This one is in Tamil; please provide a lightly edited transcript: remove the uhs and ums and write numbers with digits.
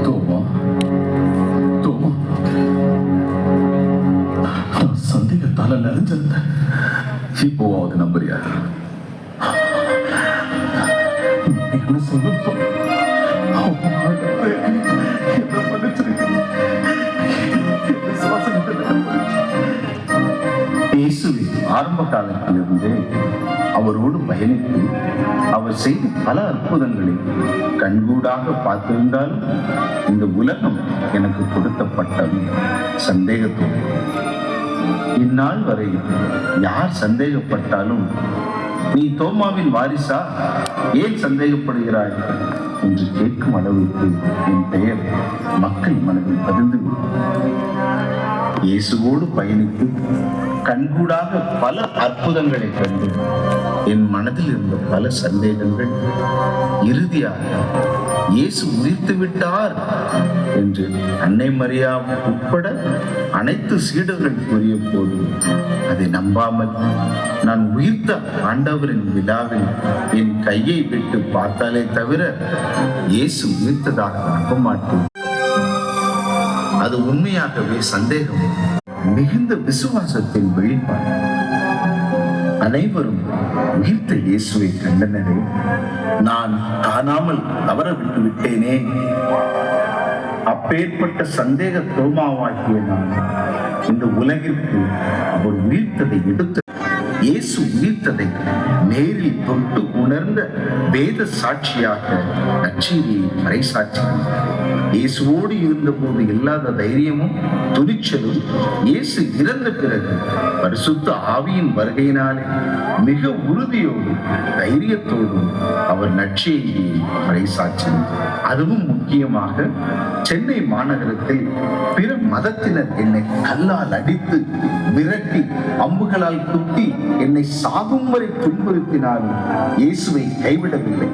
தோமா, தோமா, நான் சந்தேகத்தால நிறைஞ்சிருந்தேன். இப்போவாவது நம்புறியா? என்ன சொல்ல இயேசுவின் ஆரம்ப காலத்திலிருந்தே அவரோடு பயணித்து அவர் செய்த பல அற்புதங்களை கண்கூடாக பார்த்திருந்தாலும் இந்த உலகம் எனக்கு கொடுக்கப்பட்டது சந்தேகத்தோடு. இந்நாள் வரை யார் சந்தேகப்பட்டாலும் நீ தோமாவின் வாரிசா, ஏன் சந்தேகப்படுகிறாய் என்று கேட்கும் அளவுக்கு என் பெயர் மக்கள் மனதில் பதிந்து இயேசுவோடு பயணித்து கண்கூடாக பல அற்புதங்களை கண்டு என் மனதில் இருந்த பல சந்தேகங்கள் இறுதியாக இயேசு உயிர்த்து விட்டார் என்று அன்னை மரியா உட்பட அனைத்து சீடர்கள் கூறிய போது அதை நம்பாமல் நான் உயிர்த்த ஆண்டவரின் விழாவில் என் கையை விட்டு பார்த்தாலே தவிர இயேசு உயிர்த்ததாக நம்ப மாட்டேன். அது உண்மையாகவே சந்தேகம் மிகுந்த விசுவாசத்தின் வெளிப்பாடு. அனைவரும் உயிர்த்த இயேசுவை கண்டனரே, நான் காணாமல் தவற விட்டு விட்டேனே. அப்பேற்பட்ட சந்தேக தோமாவாகிய நான் இந்த உலகிற்கு அவர் உயிர்த்ததை எடுத்து இயேசு உயிர்த்ததை நேரில் தொட்டு உணர்ந்த வேத சாட்சியாக நற்செய்தியை பறைசாற்றினார். இயேசுவோடு இருந்தபோது இல்லாத தைரியமும் துணிச்சலும் இயேசு இறந்த பிறகு பரிசுத்த ஆவியின் வருகையினாலே மிக உறுதியோடு தைரியத்தோடும் அவர் நற்செய்தியை பறைசாற்றினார். அதுவும் முக்கியமாக சென்னை மாநகரத்தில் பிற மதத்தினர் என்னை கல்லால் அடித்து விரட்டி அம்புகளால் குத்தி என்னை சாகும் வரை துன்புறுத்தினாலும் இயேசுவை கைவிடவில்லை.